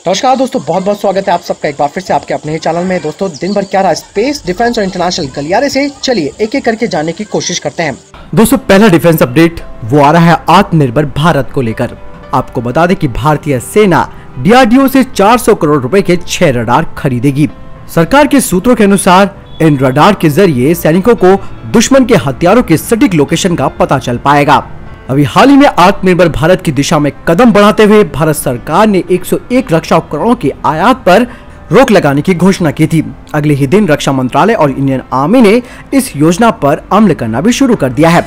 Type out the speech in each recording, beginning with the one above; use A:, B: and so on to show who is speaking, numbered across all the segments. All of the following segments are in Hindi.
A: नमस्कार दोस्तों, बहुत बहुत स्वागत है आप सबका एक बार फिर से आपके अपने ही चैनल में। दोस्तों, दिन भर क्या रहा स्पेस, डिफेंस और इंटरनेशनल गलियारे से, चलिए एक एक करके जानने की कोशिश करते हैं।
B: दोस्तों, पहला डिफेंस अपडेट वो आ रहा है आत्मनिर्भर भारत को लेकर। आपको बता दें कि भारतीय सेना DRDO से 400 करोड़ रुपए के 6 रडार खरीदेगी। सरकार के सूत्रों के अनुसार इन रडार के जरिए सैनिकों को दुश्मन के हथियारों के सटीक लोकेशन का पता चल पाएगा। अभी हाल ही में आत्मनिर्भर भारत की दिशा में कदम बढ़ाते हुए भारत सरकार ने 101 रक्षा उपकरणों के आयात पर रोक लगाने की घोषणा की थी। अगले ही दिन रक्षा मंत्रालय और इंडियन आर्मी ने इस योजना पर अमल करना भी शुरू कर दिया है।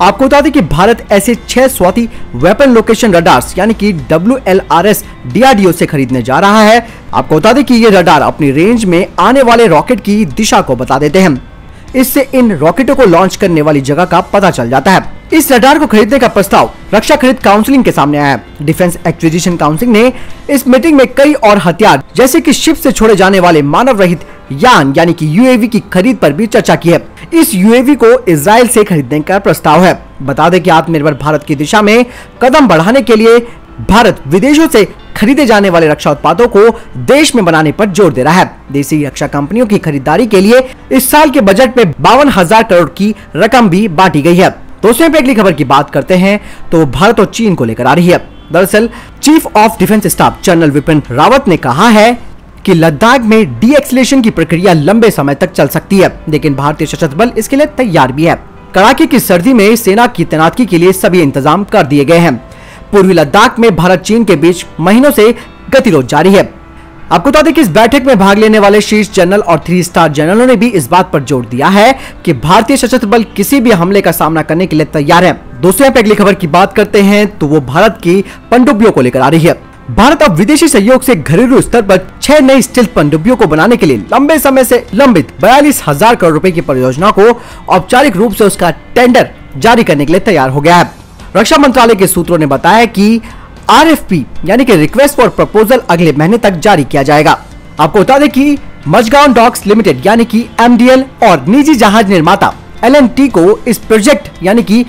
B: आपको बता दें कि भारत ऐसे 6 स्वाति वेपन लोकेशन रडार्स यानी कि WLRS DRDO से खरीदने जा रहा है। आपको बता दें कि ये रडार अपनी रेंज में आने वाले रॉकेट की दिशा को बता देते हैं। इससे इन रॉकेटों को लॉन्च करने वाली जगह का पता चल जाता है। इस रडार को खरीदने का प्रस्ताव रक्षा खरीद काउंसिलिंग के सामने आया है। डिफेंस एक्विजिशन काउंसिल ने इस मीटिंग में कई और हथियार जैसे कि शिप से छोड़े जाने वाले मानव रहित यान यानी कि UAV की खरीद पर भी चर्चा की है। इस UAV को इजराइल से खरीदने का प्रस्ताव है। बता दें कि आत्मनिर्भर भारत की दिशा में कदम बढ़ाने के लिए भारत विदेशों से खरीदे जाने वाले रक्षा उत्पादों को देश में बनाने पर जोर दे रहा है। देसी रक्षा कंपनियों की खरीदारी के लिए इस साल के बजट में 52,000 करोड़ की रकम भी बांटी गई है। दोस्तों, अगली खबर की बात करते हैं तो भारत और चीन को लेकर आ रही है। दरअसल chief of defence staff general Vipin Rawat ने कहा है कि लद्दाख में डीएक्सिलेशन की प्रक्रिया लंबे समय तक चल सकती है, लेकिन भारतीय सशस्त्र बल इसके लिए तैयार भी है। कड़ाके की सर्दी में सेना की तैनाती के लिए सभी इंतजाम कर दिए गए हैं। पूर्वी लद्दाख में भारत चीन के बीच महीनों से गतिरोध जारी है। आपको बता दें कि इस बैठक में भाग लेने वाले शीर्ष जनरल और 3 स्टार जनरलों ने भी इस बात पर जोर दिया है कि भारतीय सशस्त्र बल किसी भी हमले का सामना करने के लिए तैयार है। दोस्तों, यहाँ पे अगली खबर की बात करते हैं तो वो भारत की पनडुब्बियों को लेकर आ रही है। भारत अब विदेशी सहयोग से घरेलू स्तर पर 6 नई स्टील्थ पनडुब्बियों को बनाने के लिए लंबे समय से लंबित 42,000 करोड़ रुपए की परियोजना को औपचारिक रूप से उसका टेंडर जारी करने के लिए तैयार हो गया है। रक्षा मंत्रालय के सूत्रों ने बताया कि RFP यानी कि रिक्वेस्ट फॉर प्रपोजल अगले महीने तक जारी किया जाएगा। आपको बता दें कि मजगांव डॉक्स लिमिटेड यानी कि MDL और निजी जहाज निर्माता L&T को इस प्रोजेक्ट यानी कि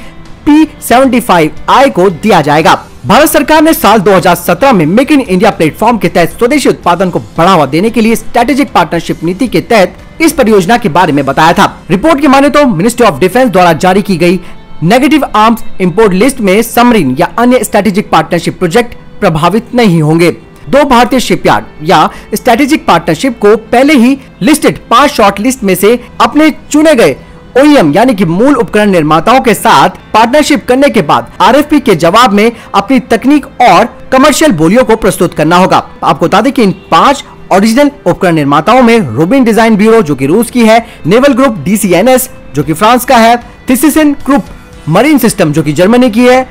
B: P75I को दिया जाएगा। भारत सरकार ने साल 2017 में मेक इन इंडिया प्लेटफॉर्म के तहत स्वदेशी उत्पादन को बढ़ावा देने के लिए स्ट्रेटेजिक पार्टनरशिप नीति के तहत इस परियोजना के बारे में बताया था। रिपोर्ट की माने तो मिनिस्ट्री ऑफ डिफेंस द्वारा जारी की गई नेगेटिव आर्म्स इंपोर्ट लिस्ट में सबमरीन या अन्य स्ट्रेटेजिक पार्टनरशिप प्रोजेक्ट प्रभावित नहीं होंगे। 2 भारतीय शिपयार्ड या स्ट्रेटेजिक पार्टनरशिप को पहले ही लिस्टेड 5 शॉर्ट लिस्ट में से अपने चुने गए OEM यानी कि मूल उपकरण निर्माताओं के साथ पार्टनरशिप करने के बाद RFP के जवाब में अपनी तकनीक और कमर्शियल बोलियों को प्रस्तुत करना होगा। आपको बता दें कि इन 5 ओरिजिनल उपकरण निर्माताओं में रूबिन डिजाइन ब्यूरो जो कि रूस की है, नेवल ग्रुप DCNS जो कि फ्रांस का है, थिसिसन ग्रुप मरीन सिस्टम जो कि जर्मनी की है,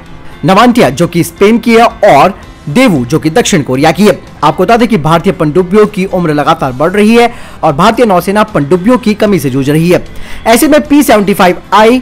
B: नवांटिया जो कि स्पेन की है और देवू जो कि दक्षिण कोरिया की है। आपको बता दें कि भारतीय पनडुब्बियों की उम्र लगातार बढ़ रही है और भारतीय नौसेना पनडुब्बियों की कमी से जूझ रही है। ऐसे में P75I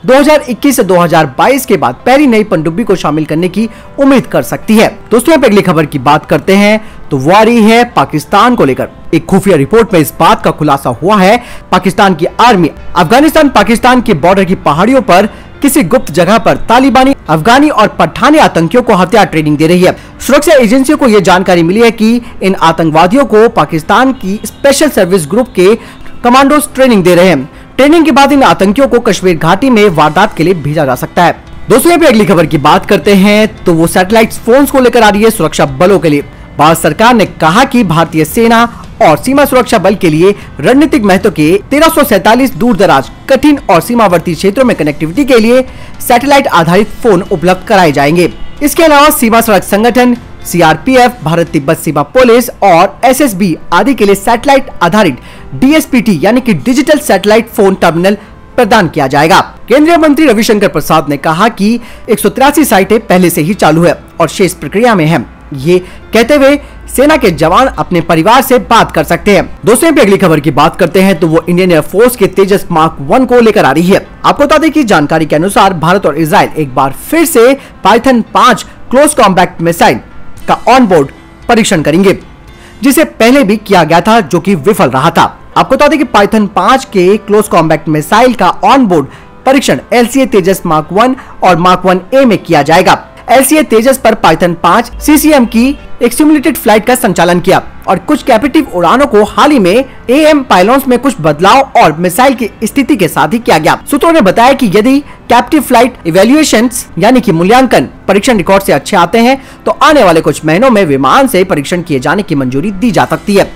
B: 2021 से 2022 के बाद पहली नई पनडुब्बी को शामिल करने की उम्मीद कर सकती है। दोस्तों, यहाँ पे अगली खबर की बात करते हैं तो वो आ रही है पाकिस्तान को लेकर। एक खुफिया रिपोर्ट में इस बात का खुलासा हुआ है पाकिस्तान की आर्मी अफगानिस्तान पाकिस्तान के बॉर्डर की पहाड़ियों पर किसी गुप्त जगह पर तालिबानी, अफगानी और पठानी आतंकियों को हथियार ट्रेनिंग दे रही है। सुरक्षा एजेंसियों को यह जानकारी मिली है कि इन आतंकवादियों को पाकिस्तान की स्पेशल सर्विस ग्रुप के कमांडोज ट्रेनिंग दे रहे हैं। ट्रेनिंग के बाद इन आतंकियों को कश्मीर घाटी में वारदात के लिए भेजा जा सकता है। दोस्तों, यहाँ पे अगली खबर की बात करते हैं तो वो सैटेलाइट फोन्स को लेकर आ रही है सुरक्षा बलों के लिए। भारत सरकार ने कहा कि भारतीय सेना और सीमा सुरक्षा बल के लिए रणनीतिक महत्व के 1347 दूर दराज, कठिन और सीमावर्ती क्षेत्रों में कनेक्टिविटी के लिए सैटेलाइट आधारित फोन उपलब्ध कराए जाएंगे। इसके अलावा सीमा सड़क संगठन, CRPF, भारत तिब्बत सीमा पुलिस और SSB आदि के लिए सैटेलाइट आधारित DSPT यानी कि डिजिटल सैटेलाइट फोन टर्मिनल प्रदान किया जाएगा। केंद्रीय मंत्री रविशंकर प्रसाद ने कहा कि 183 साइटें पहले से ही चालू है और शेष प्रक्रिया में है। ये कहते हुए सेना के जवान अपने परिवार से बात कर सकते हैं। दोस्तों, पे अगली खबर की बात करते हैं तो वो इंडियन एयरफोर्स के तेजस मार्क 1 को लेकर आ रही है। आपको बता दें कि जानकारी के अनुसार भारत और इजराइल एक बार फिर से पाइथन 5 क्लोज कॉम्बैट मिसाइल का ऑन बोर्ड परीक्षण करेंगे, जिसे पहले भी किया गया था जो कि विफल रहा था। आपको बता दें कि पाइथन 5 के क्लोज कॉम्बैट मिसाइल का ऑन बोर्ड परीक्षण LCA तेजस मार्क 1 और मार्क 1A में किया जाएगा। LCA तेजस पर पाइथन 5 CCM की एक सिमुलेटेड फ्लाइट का संचालन किया और कुछ कैपेटिव उड़ानों को हाल ही में AM पायलट्स में कुछ बदलाव और मिसाइल की स्थिति के साथ ही किया गया। सूत्रों ने बताया कि यदि कैप्टिव फ्लाइट इवैल्यूएशंस यानी कि मूल्यांकन परीक्षण रिकॉर्ड से अच्छे आते हैं तो आने वाले कुछ महीनों में विमान से परीक्षण किए जाने की मंजूरी दी जा सकती है।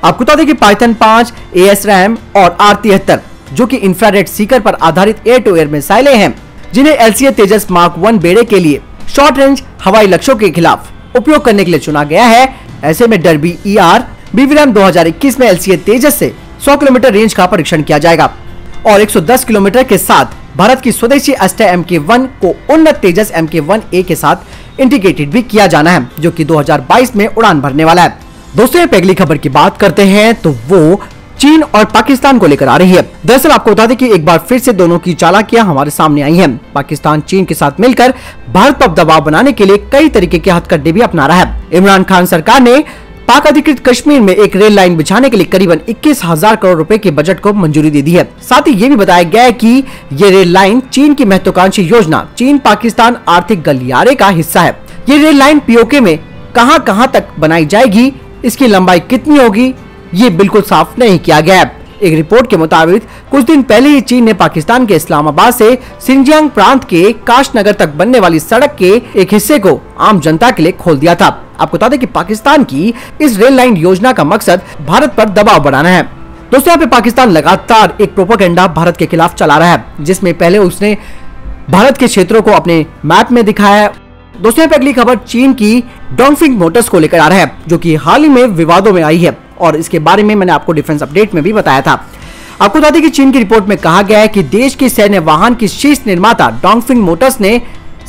B: आपको बता दें कि पाइथन 5, ASRAAM और R73 जो कि इंफ्रारेड सीकर पर आधारित एयर टू एयर मिसाइलें हैं, जिन्हें LCA तेजस Mark 1 बेड़े के लिए शॉर्ट रेंज हवाई लक्ष्यों के खिलाफ उपयोग करने के लिए चुना गया है। ऐसे में डर्बी ER BVRAM 2021 में LCA तेजस से 100 किलोमीटर रेंज का परीक्षण किया जाएगा और 110 किलोमीटर के साथ भारत की स्वदेशी अस्त्र MK1 को उन्नत तेजस MK1A के साथ इंटीग्रेटेड भी किया जाना है, जो कि 2022 में उड़ान भरने वाला है। दोस्तों, अगली खबर की बात करते हैं तो वो चीन और पाकिस्तान को लेकर आ रही है। दरअसल आपको बता दें कि एक बार फिर से दोनों की चालाकियां हमारे सामने आई हैं। पाकिस्तान चीन के साथ मिलकर भारत पर दबाव बनाने के लिए कई तरीके के हथकंडे भी अपना रहा है। इमरान खान सरकार ने पाक अधिकृत कश्मीर में एक रेल लाइन बिछाने के लिए करीबन 21,000 करोड़ रुपए के बजट को मंजूरी दे दी है। साथ ही ये भी बताया गया है कि ये रेल लाइन चीन की महत्वाकांक्षी योजना चीन पाकिस्तान आर्थिक गलियारे का हिस्सा है। ये रेल लाइन POK में कहां तक बनाई जाएगी, इसकी लंबाई कितनी होगी, ये बिल्कुल साफ नहीं किया गया है। एक रिपोर्ट के मुताबिक कुछ दिन पहले ही चीन ने पाकिस्तान के इस्लामाबाद से सिंजियांग प्रांत के काशनगर तक बनने वाली सड़क के एक हिस्से को आम जनता के लिए खोल दिया था। आपको बता दें कि पाकिस्तान की इस रेल लाइन योजना का मकसद भारत पर दबाव बढ़ाना है। दोस्तों, यहाँ पे पाकिस्तान लगातार एक प्रोपेगेंडा भारत के खिलाफ चला रहा है, जिसमें पहले उसने भारत के क्षेत्रों को अपने मैप में दिखाया है। दोस्तों, यहाँ पे अगली खबर चीन की डोंगफिंग मोटर्स को लेकर आ रहा है, जो कि हाल ही में विवादों में आई है और इसके बारे में मैंने आपको डिफेंस अपडेट में भी बताया था। आपको बता दें कि चीन की रिपोर्ट में कहा गया है कि देश की सैन्य वाहन की शीर्ष निर्माता डोंगफिंग मोटर्स ने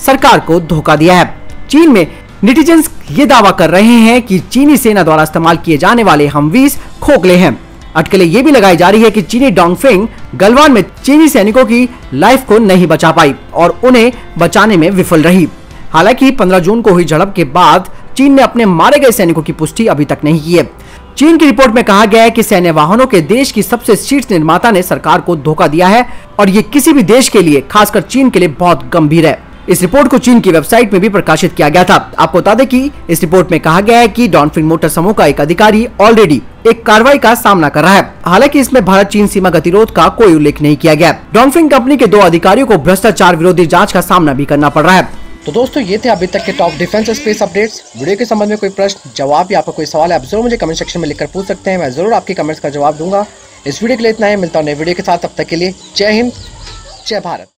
B: सरकार को धोखा दिया है। चीन में नेटिजन्स ये दावा कर रहे हैं कि चीनी सेना द्वारा इस्तेमाल किए जाने वाले हमवीज खोखले हैं। अटकलें ये भी लगाई जा रही है कि चीनी डोंगफिंग गलवान में चीनी सैनिकों की लाइफ को नहीं बचा पाई और उन्हें बचाने में विफल रही। हालांकि 15 जून को हुई झड़प के बाद चीन ने अपने मारे गए सैनिकों की पुष्टि अभी तक नहीं की है। चीन की रिपोर्ट में कहा गया है कि सैन्य वाहनों के देश की सबसे शीर्ष निर्माता ने सरकार को धोखा दिया है और ये किसी भी देश के लिए, खासकर चीन के लिए बहुत गंभीर है। इस रिपोर्ट को चीन की वेबसाइट में भी प्रकाशित किया गया था। आपको बता दें कि इस रिपोर्ट में कहा गया है कि डोंगफिंग मोटर समूह का एक अधिकारी ऑलरेडी एक कार्रवाई का सामना कर रहा है। हालांकि इसमें भारत चीन सीमा गतिरोध का कोई उल्लेख नहीं किया गया। डोंगफिंग कंपनी के 2 अधिकारियों को भ्रष्टाचार विरोधी जाँच का सामना भी करना पड़ रहा है।
A: तो दोस्तों, ये थे अभी तक के top defence space updates. Video के संबंध में कोई प्रश्न, जवाब या आपका कोई सवाल है, आप जरूर मुझे कमेंट सेक्शन में लिखकर पूछ सकते हैं। मैं जरूर आपके कमेंट्स का जवाब दूंगा। इस वीडियो के लिए इतना ही, मिलता हूं नए वीडियो के साथ। तब तक के लिए जय हिंद, जय भारत।